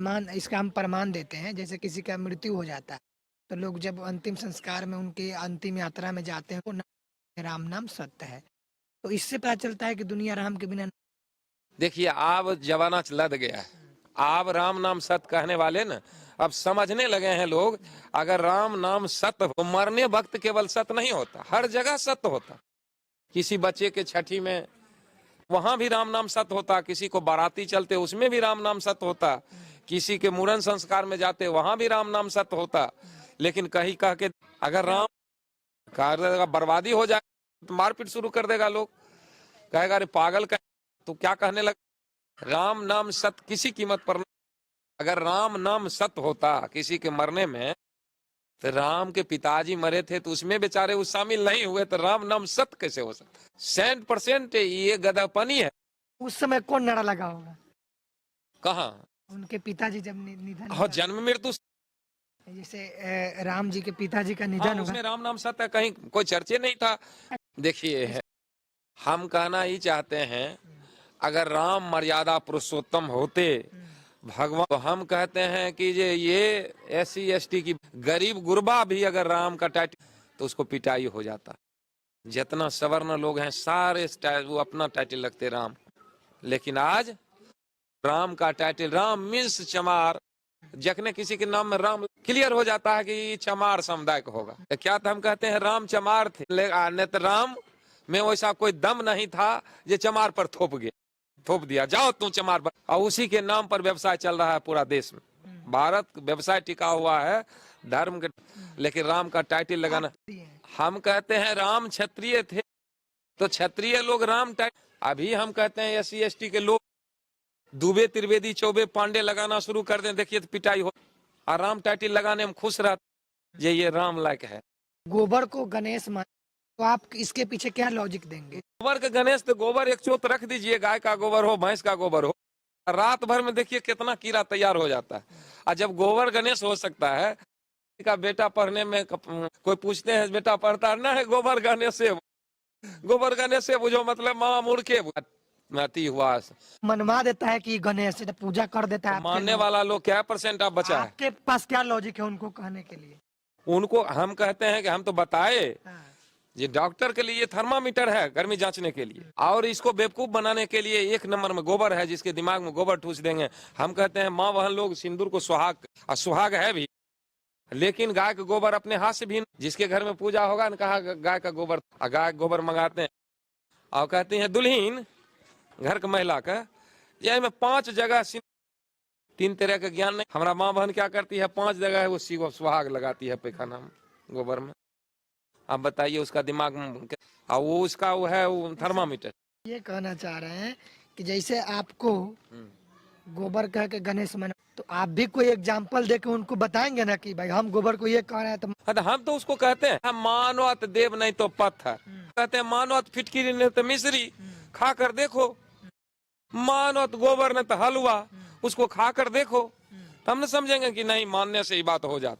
मान इसका हम प्रमाण देते हैं, जैसे किसी का मृत्यु हो जाता है तो लोग जब अंतिम संस्कार में उनके अंतिम यात्रा में जाते हैं, वो राम नाम सत्य है। तो इससे पता चलता है कि दुनिया राम के बिना। देखिए, अब जमाना लद गया है। अब राम नाम सत्य कहने वाले ना अब समझने लगे हैं लोग। अगर राम नाम सत्य हो, मरने वक्त केवल सत्य नहीं होता, हर जगह सत्य होता। किसी बच्चे के छठी में वहां भी राम नाम सत्य होता, किसी को बाराती चलते उसमें भी राम नाम सत्य होता, किसी के मुरन संस्कार में जाते वहां भी राम नाम सत्य होता। लेकिन कहीं कह के अगर राम का बर्बादी हो जाए तो मारपीट शुरू कर देगा। लोग कहेगा अरे पागल कह, तो क्या कहने लगा। राम नाम सत्य किसी कीमत पर नहीं। अगर राम नाम सत्य होता किसी के मरने में, तो राम के पिताजी मरे थे तो उसमें बेचारे वो शामिल नहीं हुए, तो राम नाम सत्य कैसे हो सकता। 100% ये गधापनी है। उस समय कौन नारा लगा होगा? कहाँ? उनके पिताजी जब निधन हाँ, हुआ, जन्म मृत्यु। जैसे राम जी के पिताजी का हाँ, निधन हुआ। उसमें राम नाम सत्य कहीं कोई चर्चे नहीं था। देखिए, हम कहना ही चाहते हैं, अगर राम मर्यादा पुरुषोत्तम होते भगवान, तो हम कहते हैं कि ये SC ST की गरीब गुरबा भी अगर राम का टाइटल, तो उसको पिटाई हो जाता। जितना सवर्ण लोग हैं सारे वो अपना टाइटल रखते राम। लेकिन आज राम का टाइटल, राम मीन्स चमार। जखने किसी के नाम में राम क्लियर हो जाता है कि चमार समुदाय का होगा। तो क्या हम कहते हैं राम चमार थे, नहीं तो राम में वैसा कोई दम नहीं था जो चमार पर थोप दिया, जाओ तुम चमार पर। और उसी के नाम पर व्यवसाय चल रहा है पूरा देश में। भारत व्यवसाय टिका हुआ है धर्म के, लेकिन राम का टाइटल लगाना। हम कहते हैं राम क्षत्रिय थे, तो क्षत्रिय लोग राम टाइटल। अभी हम कहते हैं SC ST के लोग दुबे त्रिवेदी चौबे पांडे लगाना शुरू कर दें, देखिए तो पिटाई हो। और राम टाइटल लगाने में खुश रहते, ये राम लायक है। गोबर को गणेश मान, तो आप इसके पीछे क्या लॉजिक देंगे? गोबर का गणेश, तो गोबर एक चोत रख दीजिए, गाय का गोबर हो भैंस का गोबर हो, रात भर में देखिए कितना कीड़ा तैयार हो जाता है। और जब गोबर गणेश हो सकता है, का बेटा पढ़ने में कोई पूछते हैं बेटा पढ़ता ना है, गोबर गणेश से, गोबर गणेश से बुझो मतलब मामा मुड़ के अति हुआ। मनवा देता है कि गणेश पूजा कर देता है। मानने वाला लोग क्या % आप बचा है? आपके पास क्या लॉजिक है उनको कहने के लिए? उनको हम कहते हैं कि हम तो बताए, ये डॉक्टर के लिए थर्मामीटर है गर्मी जांचने के लिए, और इसको बेवकूफ बनाने के लिए 1 नंबर में गोबर है, जिसके दिमाग में गोबर ठूस देंगे। हम कहते हैं माँ बहन लोग सिंदूर को सुहाग, और सुहाग है भी, लेकिन गाय का गोबर अपने हाथ से भी, जिसके घर में पूजा होगा न, कहा गाय का गोबर, गाय का गोबर मंगाते हैं और कहते हैं दुल्हीन घर का महिला का, यह में 5 जगह 3 तरह का ज्ञान नहीं। हमारा माँ बहन क्या करती है, 5 जगह है वो सुहाग लगाती है पैखाना में गोबर में। आप बताइए उसका दिमाग में, और वो उसका वो है वो थर्मामीटर। ये कहना चाह रहे हैं कि जैसे आपको गोबर कह के गणेश मन, तो आप भी कोई एग्जाम्पल दे के उनको बताएंगे ना कि भाई हम गोबर को ये कह रहे हैं। तो हम तो उसको कहते हैं हम मानवत देव नहीं तो पत्थर, कहते हैं मानवत फिटकिरी नहीं तो मिश्री, खा कर देखो। मानवत गोबर नहीं तो हलवा, उसको खा कर देखो, तो हम समझेंगे कि नहीं मानने से ही बात हो जाता।